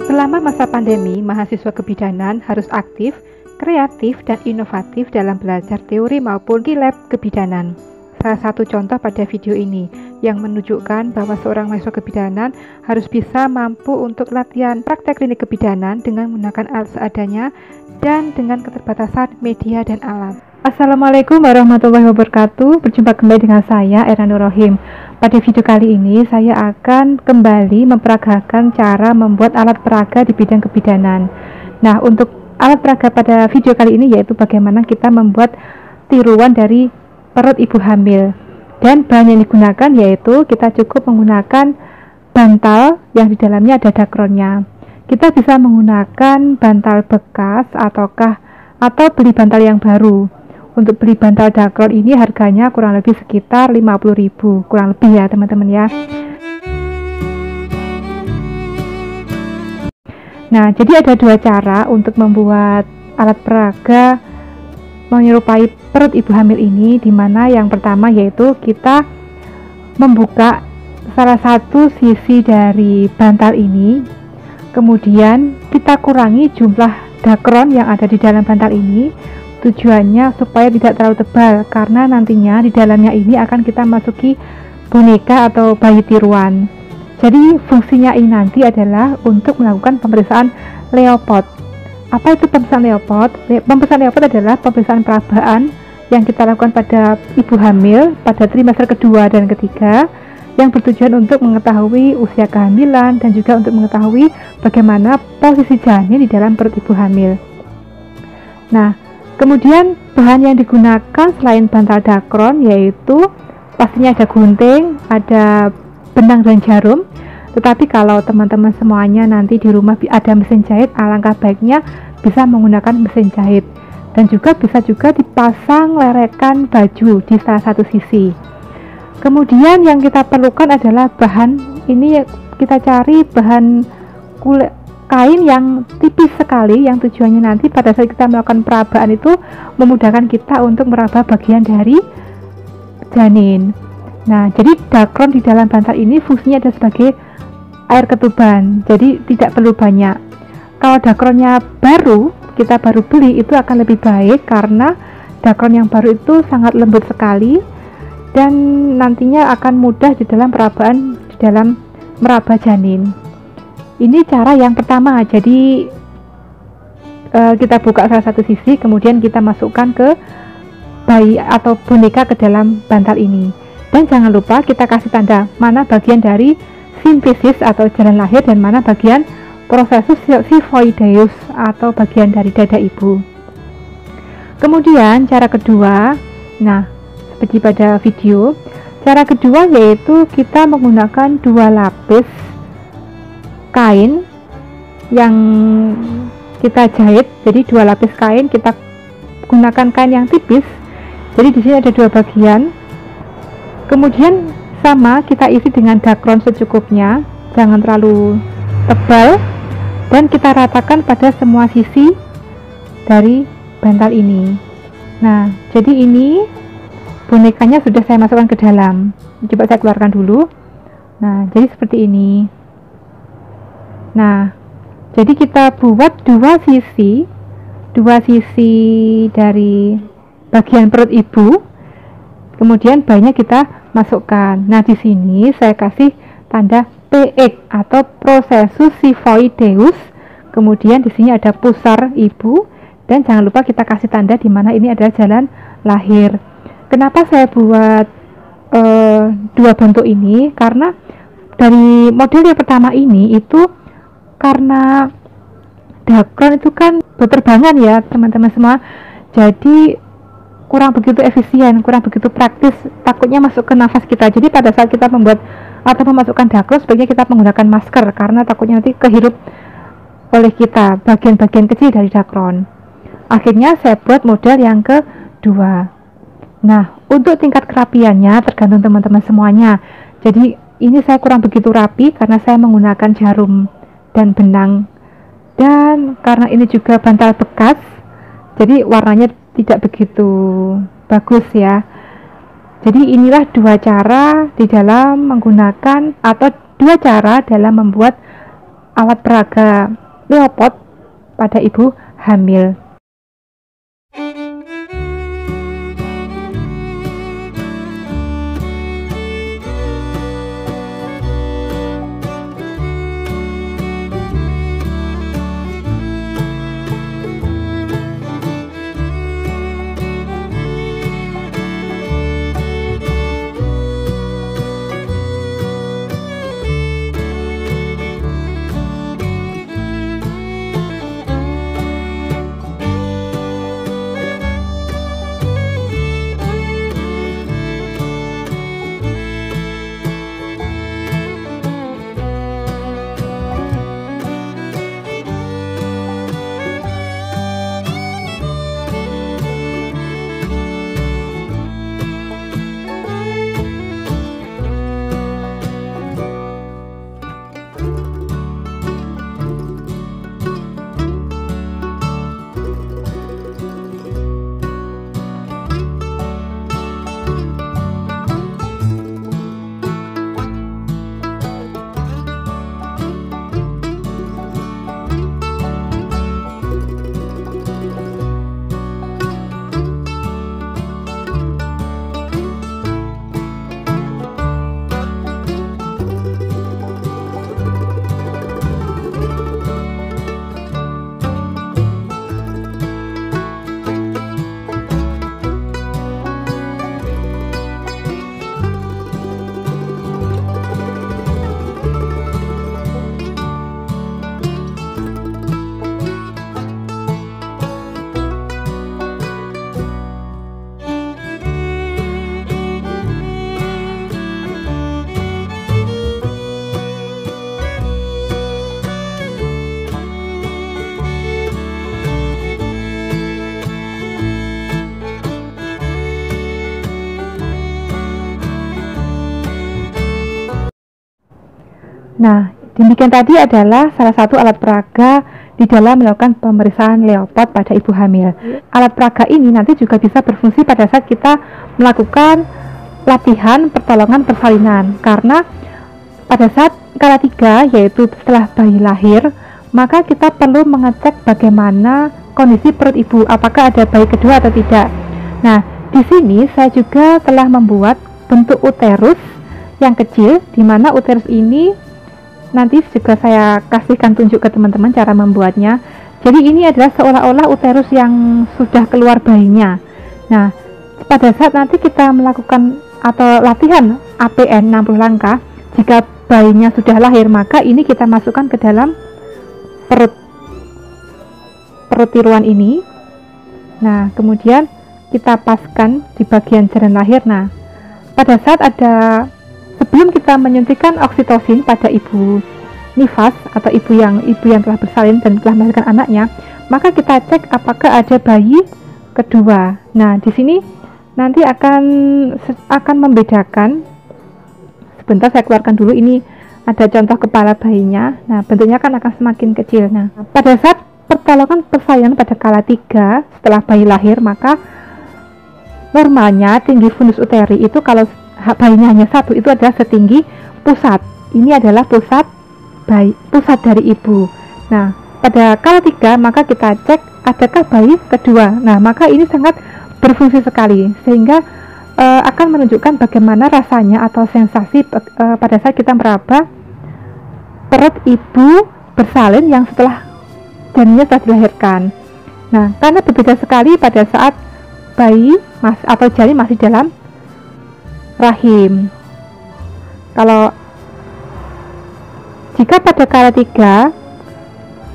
Selama masa pandemi, mahasiswa kebidanan harus aktif, kreatif, dan inovatif dalam belajar teori maupun di lab kebidanan. Salah satu contoh pada video ini yang menunjukkan bahwa seorang mahasiswa kebidanan harus bisa mampu untuk latihan praktek klinik kebidanan dengan menggunakan alat seadanya dan dengan keterbatasan media dan alat. Assalamualaikum warahmatullahi wabarakatuh. Berjumpa kembali dengan saya, Era Nurrohim. Pada video kali ini, saya akan kembali memperagakan cara membuat alat peraga di bidang kebidanan. Nah, untuk alat peraga pada video kali ini yaitu bagaimana kita membuat tiruan dari perut ibu hamil. Dan bahan yang digunakan yaitu kita cukup menggunakan bantal yang di dalamnya ada dakronnya. Kita bisa menggunakan bantal bekas atau beli bantal yang baru. Untuk beli bantal dakron ini harganya kurang lebih sekitar 50.000, kurang lebih ya teman-teman ya. Nah, jadi ada dua cara untuk membuat alat peraga menyerupai perut ibu hamil ini, dimana yang pertama yaitu kita membuka salah satu sisi dari bantal ini, kemudian kita kurangi jumlah dakron yang ada di dalam bantal ini. Tujuannya supaya tidak terlalu tebal, karena nantinya di dalamnya ini akan kita masuki boneka atau bayi tiruan. Jadi fungsinya ini nanti adalah untuk melakukan pemeriksaan Leopard. Apa itu pemeriksaan Leopard? Pemeriksaan Leopard adalah pemeriksaan perabaan yang kita lakukan pada ibu hamil pada trimester kedua dan ketiga, yang bertujuan untuk mengetahui usia kehamilan dan juga untuk mengetahui bagaimana posisi janin di dalam perut ibu hamil. Nah, kemudian bahan yang digunakan selain bantal dakron yaitu pastinya ada gunting, ada benang dan jarum. Tetapi kalau teman-teman semuanya nanti di rumah ada mesin jahit, alangkah baiknya bisa menggunakan mesin jahit. Dan juga bisa dipasang lerekan baju di salah satu sisi. Kemudian yang kita perlukan adalah bahan, ini kita cari bahan kain yang tipis sekali, yang tujuannya nanti pada saat kita melakukan perabaan itu memudahkan kita untuk meraba bagian dari janin. Nah, jadi dakron di dalam bantal ini fungsinya adalah sebagai air ketuban, jadi tidak perlu banyak. Kalau dakronnya baru, kita baru beli, itu akan lebih baik karena dakron yang baru itu sangat lembut sekali dan nantinya akan mudah di dalam perabaan, di dalam meraba janin. Ini cara yang pertama, jadi kita buka salah satu sisi, kemudian kita masukkan ke bayi atau boneka ke dalam bantal ini. Dan jangan lupa kita kasih tanda mana bagian dari sintesis atau jalan lahir dan mana bagian prosesus sifoideus atau bagian dari dada ibu. Kemudian cara kedua, nah seperti pada video, cara kedua yaitu kita menggunakan dua lapis kain yang kita jahit. Jadi dua lapis kain, kita gunakan kain yang tipis. Jadi di sini ada dua bagian. Kemudian sama kita isi dengan dakron secukupnya, jangan terlalu tebal, dan kita ratakan pada semua sisi dari bantal ini. Nah, jadi ini bonekanya sudah saya masukkan ke dalam. Coba saya keluarkan dulu. Nah, jadi seperti ini. Nah, jadi kita buat dua sisi dari bagian perut ibu, kemudian bayinya kita masukkan. Nah, di sini saya kasih tanda PX atau prosesus sifoideus. Kemudian di sini ada pusar ibu, dan jangan lupa kita kasih tanda di mana ini adalah jalan lahir. Kenapa saya buat dua bentuk ini? Karena dari model yang pertama ini itu karena dakron itu kan berterbangan ya teman-teman semua, jadi kurang begitu efisien, kurang begitu praktis, takutnya masuk ke nafas kita. Jadi pada saat kita membuat atau memasukkan dakron, sebaiknya kita menggunakan masker karena takutnya nanti kehirup oleh kita bagian-bagian kecil dari dakron. Akhirnya saya buat model yang kedua. Nah, untuk tingkat kerapiannya tergantung teman-teman semuanya. Jadi ini saya kurang begitu rapi karena saya menggunakan jarum dan benang, dan karena ini juga bantal bekas, jadi warnanya tidak begitu bagus ya. Jadi inilah dua cara di dalam menggunakan atau dua cara dalam membuat alat peraga Leopard pada ibu hamil. Nah, demikian tadi adalah salah satu alat peraga di dalam melakukan pemeriksaan Leopard pada ibu hamil. Alat peraga ini nanti juga bisa berfungsi pada saat kita melakukan latihan pertolongan persalinan, karena pada saat kala 3, yaitu setelah bayi lahir, maka kita perlu mengecek bagaimana kondisi perut ibu, apakah ada bayi kedua atau tidak. Nah, di sini saya juga telah membuat bentuk uterus yang kecil, di mana uterus ini nanti juga saya kasihkan tunjuk ke teman-teman cara membuatnya. Jadi ini adalah seolah-olah uterus yang sudah keluar bayinya. Nah, pada saat nanti kita melakukan atau latihan APN 60 langkah, jika bayinya sudah lahir, maka ini kita masukkan ke dalam perut tiruan ini. Nah, kemudian kita paskan di bagian jalan lahir. Nah, pada saat sebelum kita menyuntikkan oksitosin pada ibu nifas atau ibu yang telah bersalin dan telah melahirkan anaknya, maka kita cek apakah ada bayi kedua. Nah, di sini nanti akan membedakan. Sebentar saya keluarkan dulu, ini ada contoh kepala bayinya. Nah, bentuknya kan akan semakin kecil. Nah, pada saat pertolongan persalinan pada kala 3 setelah bayi lahir, maka normalnya tinggi fundus uteri itu kalau bayinya hanya 1 itu adalah setinggi pusat. Ini adalah pusat dari ibu. Nah, pada kala 3 maka kita cek adakah bayi kedua. Nah, maka ini sangat berfungsi sekali sehingga akan menunjukkan bagaimana rasanya atau sensasi pada saat kita meraba perut ibu bersalin yang setelah janinnya telah dilahirkan. Nah, karena berbeda sekali pada saat bayi atau janin masih dalam rahim. Kalau jika pada kala 3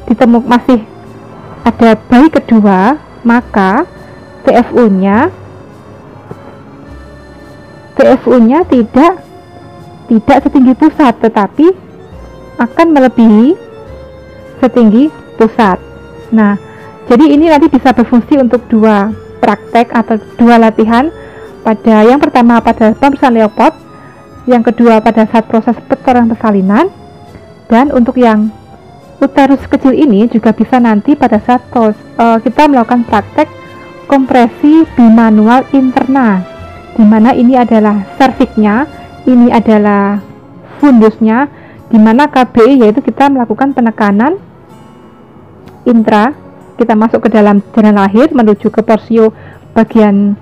ditemukan masih ada bayi kedua, maka TFU-nya tidak setinggi pusat, tetapi akan melebihi setinggi pusat. Nah, jadi ini nanti bisa berfungsi untuk 2 praktek atau 2 latihan. Pada yang pertama pada pemeriksaan Leopard, yang kedua pada saat proses pertolongan persalinan, dan untuk yang uterus kecil ini juga bisa nanti pada saat kita melakukan praktek kompresi bimanual interna, di mana ini adalah serviksnya, ini adalah fundusnya, di mana KBI yaitu kita melakukan penekanan intra, kita masuk ke dalam jalan lahir menuju ke porsio bagian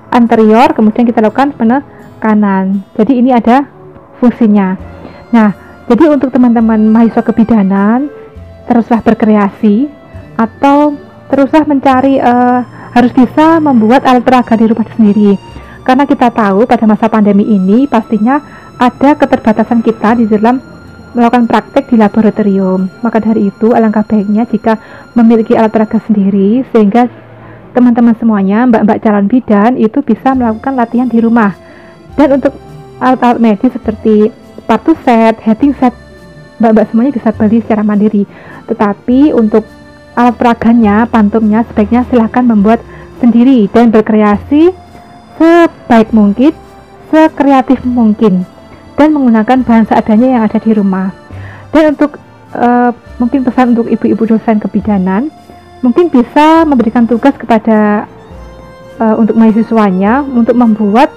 anterior, kemudian kita lakukan penekanan. Jadi ini ada fungsinya. Nah, jadi untuk teman-teman mahasiswa kebidanan, teruslah berkreasi atau teruslah mencari, harus bisa membuat alat peraga di rumah sendiri, karena kita tahu pada masa pandemi ini pastinya ada keterbatasan kita di dalam melakukan praktek di laboratorium. Maka dari itu alangkah baiknya jika memiliki alat peraga sendiri, sehingga teman-teman semuanya, mbak-mbak calon bidan itu bisa melakukan latihan di rumah. Dan untuk alat-alat medis seperti partu set, heading set, mbak-mbak semuanya bisa beli secara mandiri. Tetapi untuk alat peraganya, pantumnya, sebaiknya silahkan membuat sendiri dan berkreasi sebaik mungkin, sekreatif mungkin, dan menggunakan bahan seadanya yang ada di rumah. Dan untuk mungkin pesan untuk ibu-ibu dosen kebidanan, mungkin bisa memberikan tugas kepada untuk mahasiswanya untuk membuat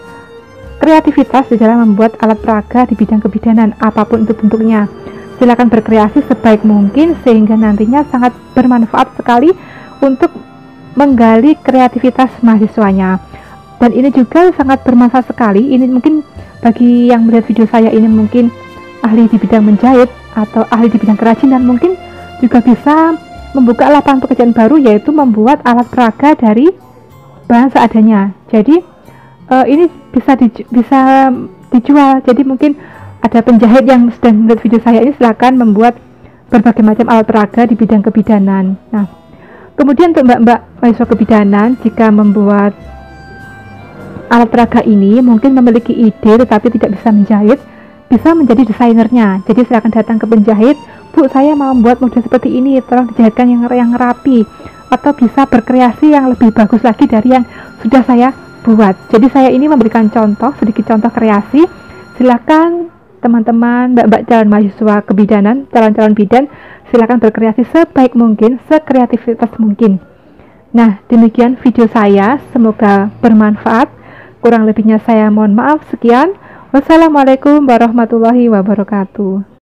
kreativitas di dalam membuat alat peraga di bidang kebidanan, apapun itu bentuknya. Silakan berkreasi sebaik mungkin sehingga nantinya sangat bermanfaat sekali untuk menggali kreativitas mahasiswanya. Dan ini juga sangat bermanfaat sekali. Ini mungkin bagi yang melihat video saya ini mungkin ahli di bidang menjahit atau ahli di bidang kerajinan, mungkin juga bisa membuka lapangan pekerjaan baru, yaitu membuat alat peraga dari bahan seadanya. Jadi ini bisa dijual. Jadi mungkin ada penjahit yang sedang melihat video saya ini, silakan membuat berbagai macam alat peraga di bidang kebidanan. Nah, kemudian untuk mbak-mbak mahasiswa kebidanan, jika membuat alat peraga ini mungkin memiliki ide tetapi tidak bisa menjahit, bisa menjadi desainernya. Jadi silakan datang ke penjahit, Bu, saya mau membuat model seperti ini, tolong dijahitkan yang rapi, atau bisa berkreasi yang lebih bagus lagi dari yang sudah saya buat. Jadi saya ini memberikan sedikit contoh kreasi. Silakan teman-teman, mbak-mbak calon mahasiswa kebidanan, calon-calon bidan, silakan berkreasi sebaik mungkin, sekreativitas mungkin. Nah, demikian video saya, semoga bermanfaat. Kurang lebihnya saya mohon maaf. Sekian. Wassalamualaikum warahmatullahi wabarakatuh.